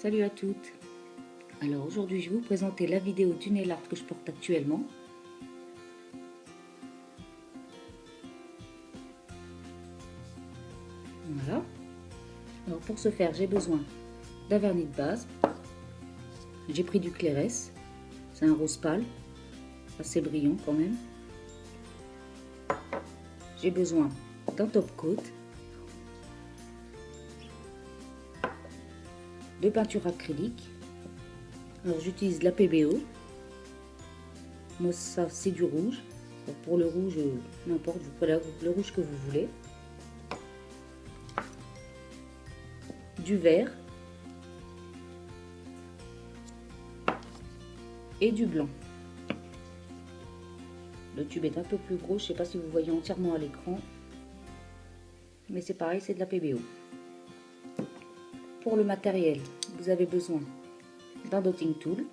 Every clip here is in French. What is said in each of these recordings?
Salut à toutes. Alors aujourd'hui je vais vous présenter la vidéo du nail art que je porte actuellement. Voilà. Alors pour ce faire j'ai besoin d'un vernis de base. J'ai pris du Clairesse. C'est un rose pâle, assez brillant quand même. J'ai besoin d'un top coat, de peinture acrylique. Alors j'utilise la PBO. Moi ça c'est du rouge. Alors, pour le rouge, n'importe, vous prenez le rouge que vous voulez. Du vert et du blanc. Le tube est un peu plus gros, je ne sais pas si vous voyez entièrement à l'écran, mais c'est pareil, c'est de la PBO. Pour le matériel, vous avez besoin d'un dotting tool,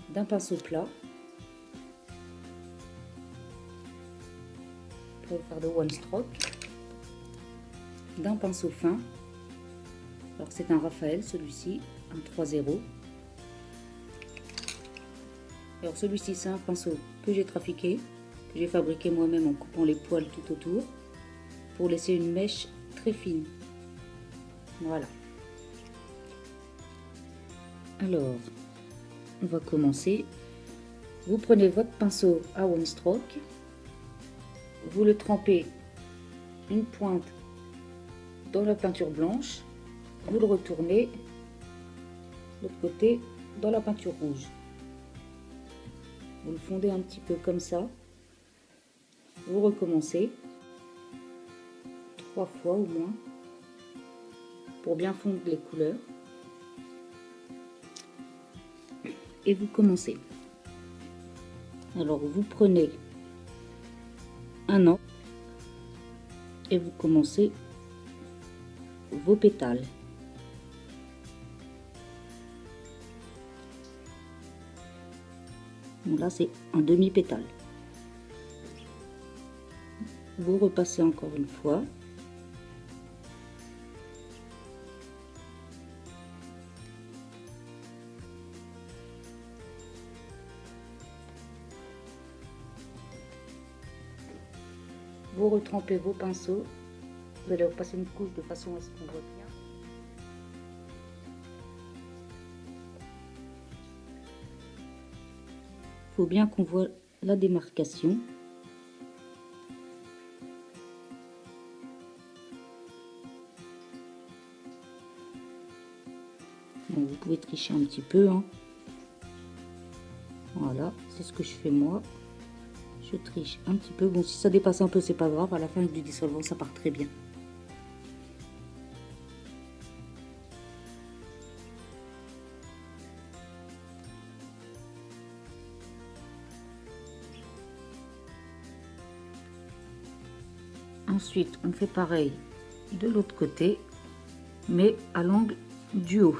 d'un pinceau plat pour faire de one stroke, d'un pinceau fin. Alors c'est un Raphaël, celui-ci, un 3-0. Alors celui-ci c'est un pinceau que j'ai trafiqué, que j'ai fabriqué moi-même en coupant les poils tout autour pour laisser une mèche très fine. Voilà. Alors on va commencer. Vous prenez votre pinceau à one stroke, vous le trempez une pointe dans la peinture blanche, vous le retournez de l'autre côté dans la peinture rouge. Vous le fondez un petit peu comme ça. Vous recommencez 3 fois au moins pour bien fondre les couleurs. Et vous commencez. Alors vous prenez un encre et vous commencez vos pétales. Donc là c'est un demi-pétale. Vous repassez encore une fois. Vous retrempez vos pinceaux. Vous allez repasser une couche de façon à ce qu'on voit bien. Il faut bien qu'on voit la démarcation. Bon, vous pouvez tricher un petit peu, hein. Voilà, c'est ce que je fais moi. Je triche un petit peu. Bon, si ça dépasse un peu, c'est pas grave. À la fin, avec du dissolvant, ça part très bien. Ensuite, on fait pareil de l'autre côté, mais à l'angle du haut.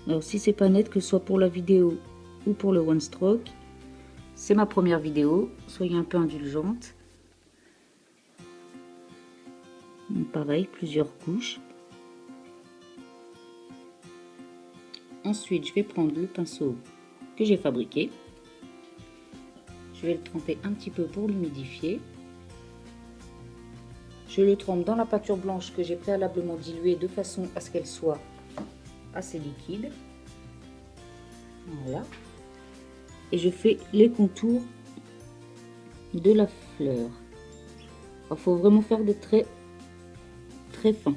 Alors si c'est pas net, que ce soit pour la vidéo ou pour le one stroke, c'est ma première vidéo, soyez un peu indulgente. Pareil, plusieurs couches. Ensuite, je vais prendre le pinceau que j'ai fabriqué. Je vais le tremper un petit peu pour l'humidifier. Je le trempe dans la peinture blanche que j'ai préalablement diluée de façon à ce qu'elle soit assez liquide. Voilà. Et je fais les contours de la fleur. Il faut vraiment faire des traits très fins.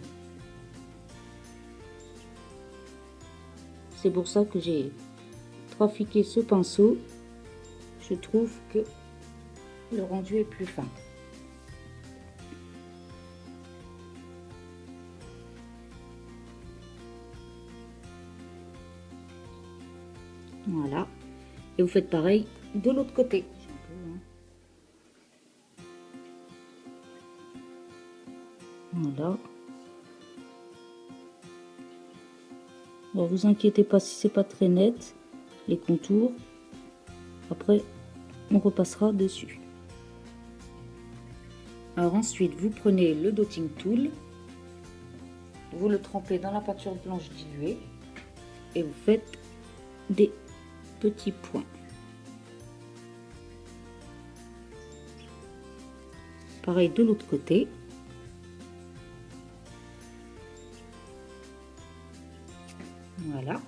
C'est pour ça que j'ai trafiqué ce pinceau. Je trouve que le rendu est plus fin. Voilà. Et vous faites pareil de l'autre côté. Voilà. Alors vous inquiétez pas si c'est pas très net, les contours. Après, on repassera dessus. Alors ensuite, vous prenez le dotting tool, vous le trempez dans la peinture blanche diluée et vous faites des petits points. Pareil de l'autre côté. Voilà.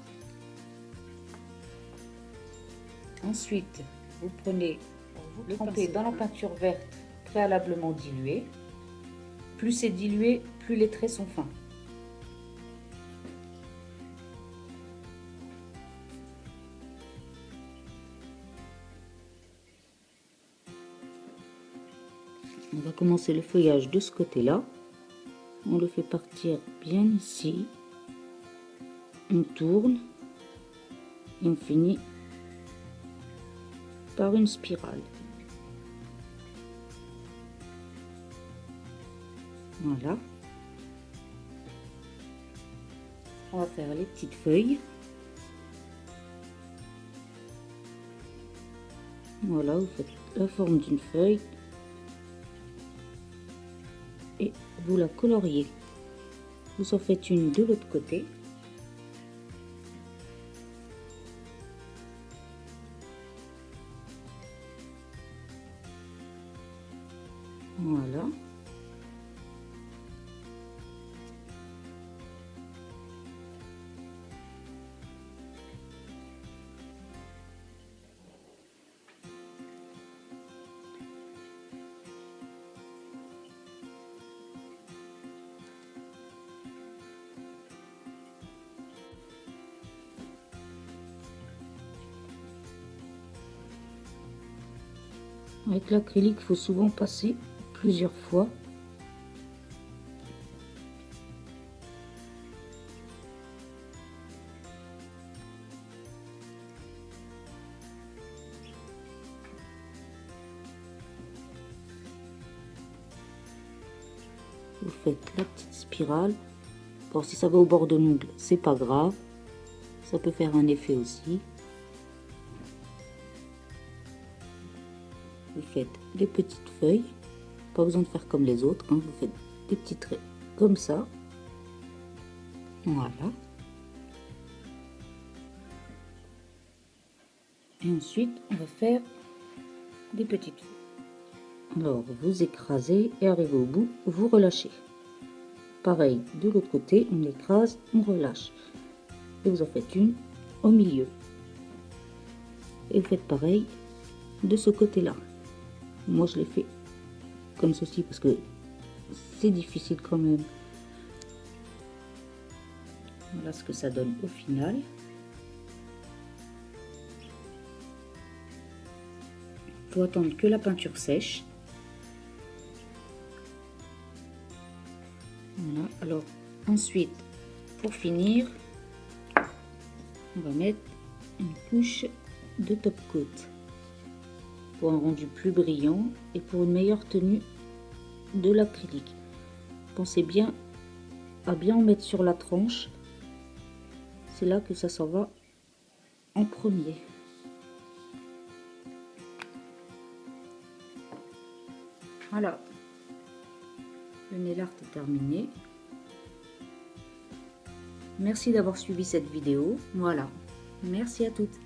Ensuite, vous prenez, vous le trempez dans la peinture verte préalablement diluée. Plus c'est dilué, plus les traits sont fins. On va commencer le feuillage de ce côté-là. On le fait partir bien ici. On tourne et on finit par une spirale. Voilà. On va faire les petites feuilles. Voilà, vous faites la forme d'une feuille et vous la coloriez. Vous en faites une de l'autre côté. Voilà. Avec l'acrylique, il faut souvent passer plusieurs fois. Vous faites la petite spirale. Bon, si ça va au bord de l'ongle, c'est pas grave. Ça peut faire un effet aussi. Vous faites des petites feuilles. Pas besoin de faire comme les autres, hein. Vous faites des petits traits comme ça. Voilà. Et ensuite, on va faire des petites feuilles. Alors, vous écrasez et arrivez au bout, vous relâchez. Pareil, de l'autre côté, on écrase, on relâche. Et vous en faites une au milieu. Et vous faites pareil de ce côté-là. Moi, je l'ai fait comme ceci parce que c'est difficile quand même. Voilà ce que ça donne au final. Il faut attendre que la peinture sèche. Voilà, alors ensuite, pour finir, on va mettre une couche de top coat pour un rendu plus brillant et pour une meilleure tenue de l'acrylique. Pensez bien à bien en mettre sur la tranche, c'est là que ça s'en va en premier. Voilà, le nail art est terminé. Merci d'avoir suivi cette vidéo. Voilà, merci à toutes.